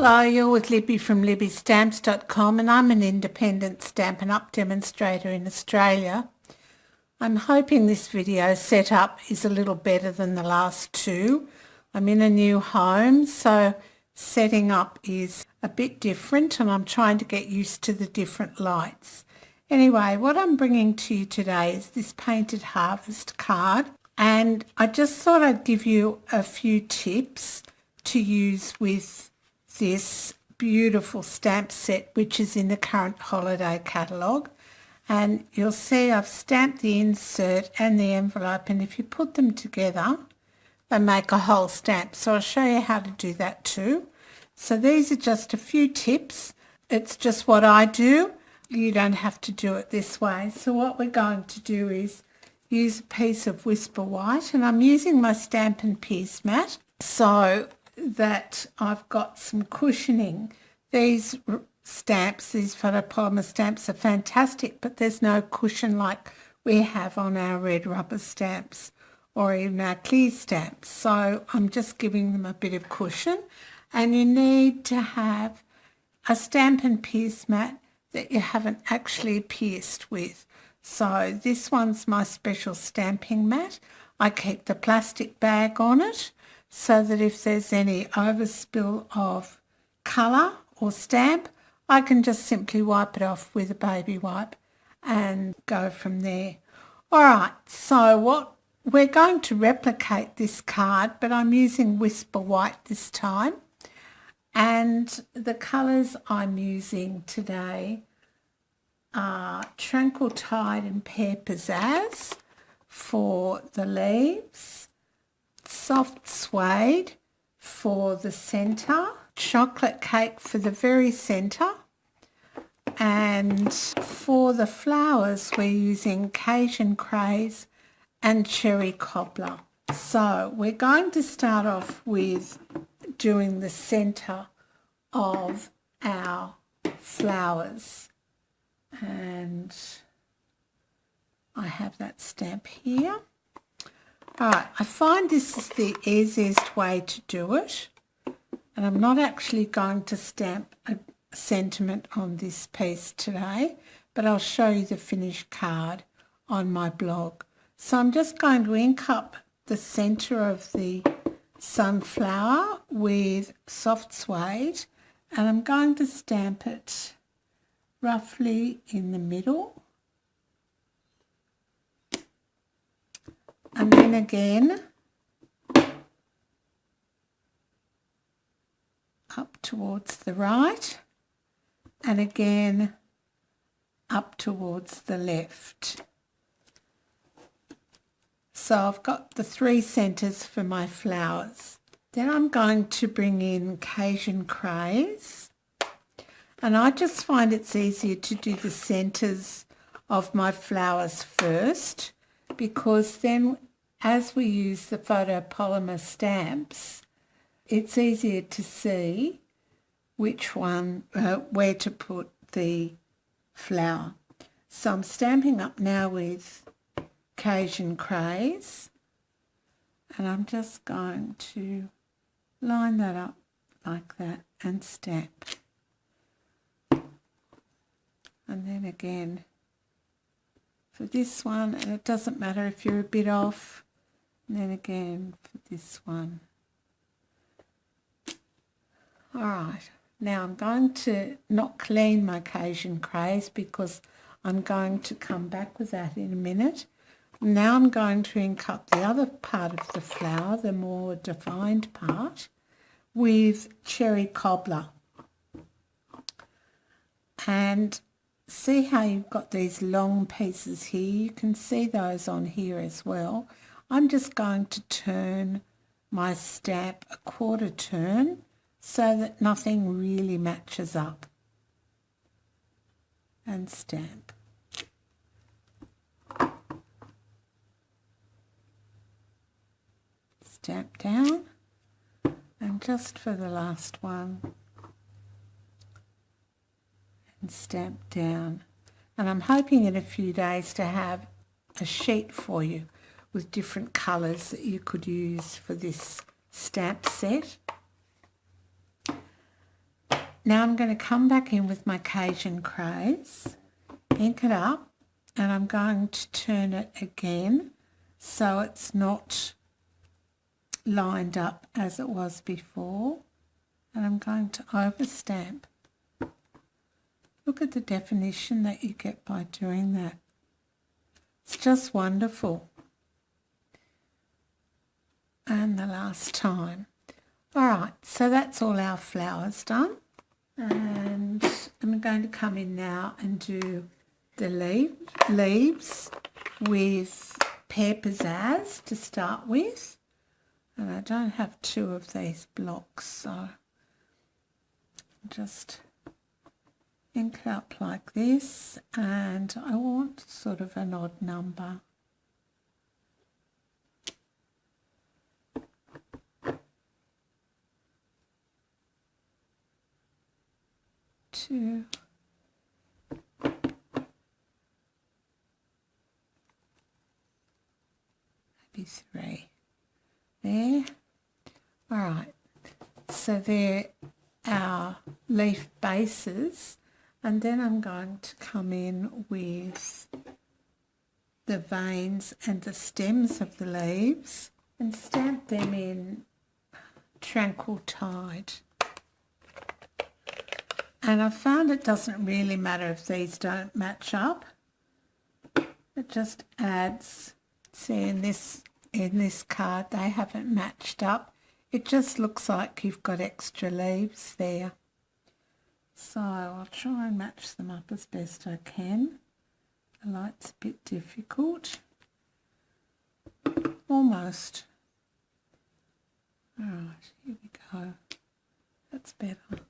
Hello, you're with Libby from libbystamps.com and I'm an independent Stampin' Up demonstrator in Australia. I'm hoping this video setup is a little better than the last two. I'm in a new home, so setting up is a bit different and I'm trying to get used to the different lights. Anyway, what I'm bringing to you today is this Painted Harvest card, and I just thought I'd give you a few tips to use with this beautiful stamp set, which is in the current holiday catalogue. And you'll see I've stamped the insert and the envelope, and if you put them together they make a whole stamp, so I'll show you how to do that too. So these are just a few tips. It's just what I do. You don't have to do it this way. So what we're going to do is use a piece of Whisper White, and I'm using my Stampin' Pierce mat so that I've got some cushioning. These stamps, these photopolymer stamps, are fantastic, but there's no cushion like we have on our red rubber stamps or even our clear stamps. So I'm just giving them a bit of cushion, and you need to have a Stampin' Pierce mat that you haven't actually pierced with. So this one's my special stamping mat. I keep the plastic bag on it so that if there's any overspill of colour or stamp, I can just simply wipe it off with a baby wipe and go from there. Alright, so we're going to replicate this card, but I'm using Whisper White this time. And the colours I'm using today are Tranquil Tide and Pear Pizzazz for the leaves, Soft Suede for the centre, Chocolate Cake for the very centre, and for the flowers we're using Cajun Craze and Cherry Cobbler. So we're going to start off with doing the centre of our flowers, and I have that stamp here. Alright, I find this is the easiest way to do it, and I'm not actually going to stamp a sentiment on this piece today, but I'll show you the finished card on my blog. So I'm just going to ink up the centre of the sunflower with Soft Suede, and I'm going to stamp it roughly in the middle, and then again up towards the right, and again up towards the left. So I've got the three centres for my flowers. Then I'm going to bring in Cajun Craze, and I just find it's easier to do the centres of my flowers first, because then as we use the photopolymer stamps, it's easier to see which one, where to put the flower. So I'm stamping up now with Cajun Craze, and I'm just going to line that up like that and stamp. And then again for this one, and it doesn't matter if you're a bit off, and then again for this one. Alright, now I'm going to not clean my Cajun Craze because I'm going to come back with that in a minute. Now I'm going to ink up the other part of the flower, the more defined part, with Cherry Cobbler. And see how you've got these long pieces here? You can see those on here as well. I'm just going to turn my stamp a quarter turn so that nothing really matches up, and stamp. Stamp down, and just for the last one, and stamp down. And I'm hoping in a few days to have a sheet for you with different colours that you could use for this stamp set. Now I'm going to come back in with my Cajun Craze, ink it up, and I'm going to turn it again so it's not lined up as it was before, and I'm going to overstamp. Look at the definition that you get by doing that. It's just wonderful. And the last time. Alright, so that's all our flowers done. And I'm going to come in now and do the leaves with Pear Pizzazz to start with. And I don't have two of these blocks, so just ink it up like this, and I want sort of an odd number. Two. Maybe three. There. All right. So they're our leaf bases, and then I'm going to come in with the veins and the stems of the leaves and stamp them in Tranquil Tide. And I found it doesn't really matter if these don't match up. It just adds, see in this card they haven't matched up. It just looks like you've got extra leaves there. So I'll try and match them up as best I can. The light's a bit difficult. Almost. Alright, here we go. That's better.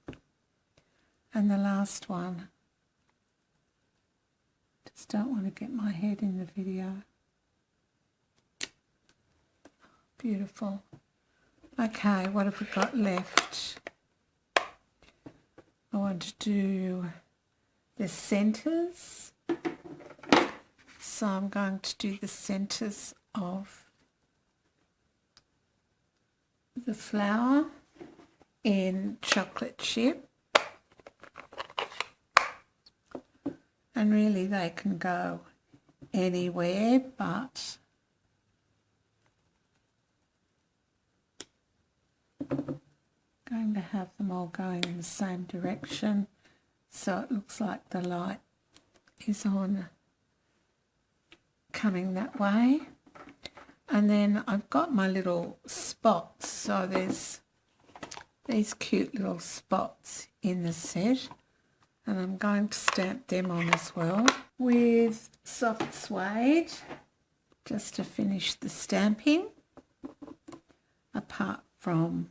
And the last one. Just don't want to get my head in the video. Beautiful. Okay, what have we got left? I want to do the centres. So I'm going to do the centres of the flower in chocolate chip. And really they can go anywhere, but going to have them all going in the same direction so it looks like the light is on coming that way. And then I've got my little spots, so there's these cute little spots in the set, and I'm going to stamp them on as well with soft suede just to finish the stamping, apart from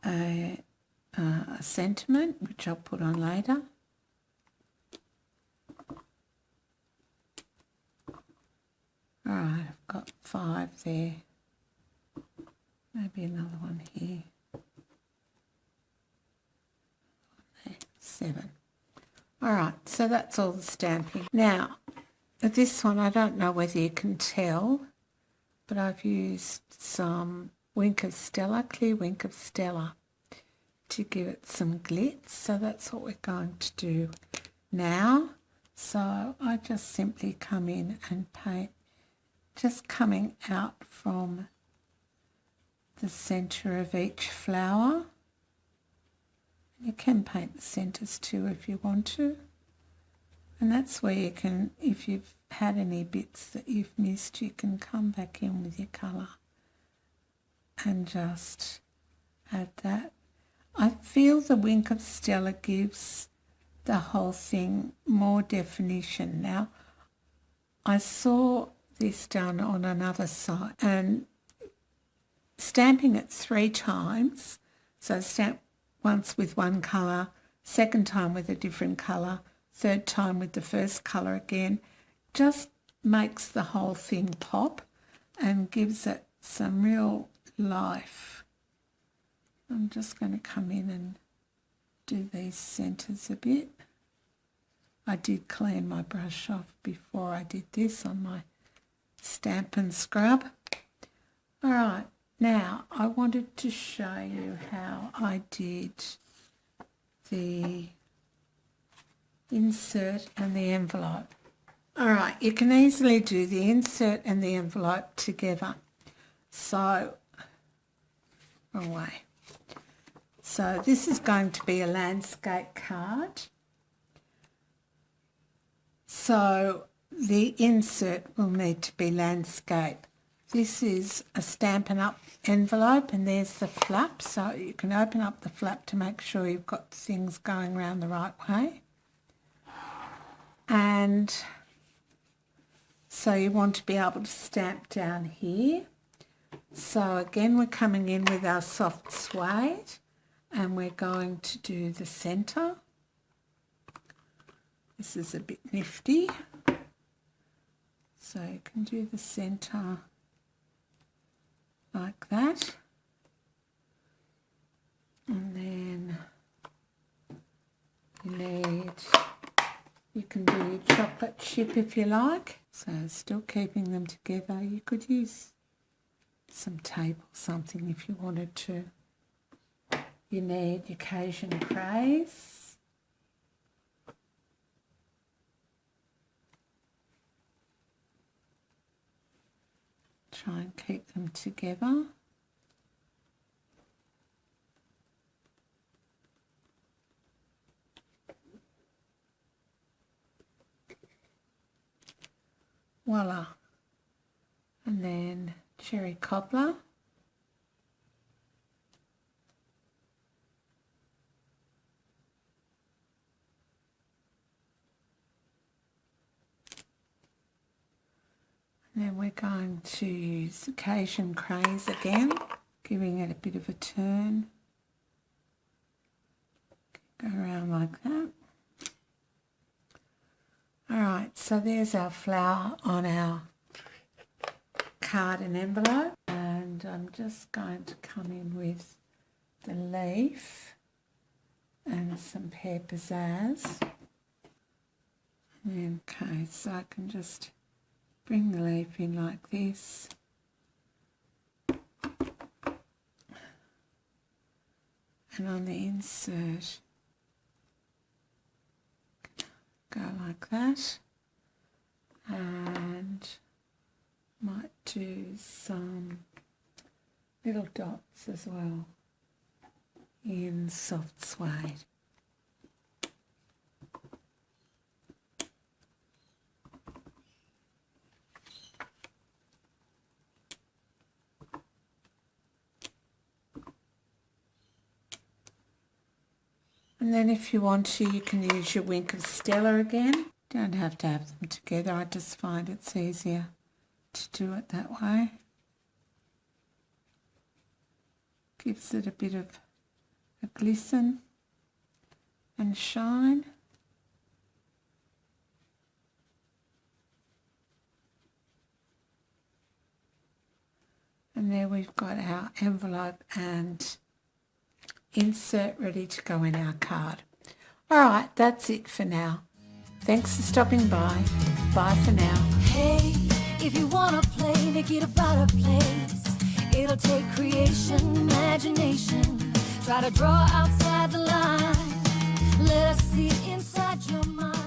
a sentiment which I'll put on later. Alright, I've got 5 there, maybe another one here. 7. Alright, so that's all the stamping. Now, this one I don't know whether you can tell, but I've used some Wink of Stella, clear Wink of Stella, to give it some glitz. So that's what we're going to do now. So I just simply come in and paint, just coming out from the centre of each flower. You can paint the centres too if you want to. And that's where you can, if you've had any bits that you've missed, you can come back in with your colour and just add that. I feel the Wink of Stella gives the whole thing more definition. Now, I saw this done on another site, and stamping it 3 times, so stamp once with one colour, second time with a different colour, third time with the first colour again, just makes the whole thing pop and gives it some real life. I'm just going to come in and do these centres a bit. I did clean my brush off before I did this on my Stampin' Scrub. Alright, Now, I wanted to show you how I did the insert and the envelope. Alright, you can easily do the insert and the envelope together. So, wrong way. So this is going to be a landscape card. So the insert will need to be landscape. This is a Stampin' Up envelope, and there's the flap, so you can open up the flap to make sure you've got things going around the right way. And so you want to be able to stamp down here. So again, we're coming in with our soft suede, and we're going to do the centre. This is a bit nifty. So you can do the centre like that. And then you can do your chocolate chip if you like. So still keeping them together. You could use some tape or something if you wanted to. You need your Cajun craze. Try and keep them together. Voila. And then cherry cobbler. And then we're going to use Cajun craze again, giving it a bit of a turn. Go around like that. Alright, so there's our flower on our card and envelope, and I'm just going to come in with the leaf and some pear pizzazz. Okay, so I can just bring the leaf in like this. And on the insert, go like that. And might do some little dots as well in soft suede. And then if you want to, you can use your wink of Stella again. Don't have to have them together. I just find it's easier to do it that way. Gives it a bit of a glisten and shine. And there we've got our envelope and insert ready to go in our card. Alright, that's it for now. Thanks for stopping by. Bye for now. Hey, if you wanna play, make it about a place. It'll take creation, imagination. Try to draw outside the line. Let us see inside your mind.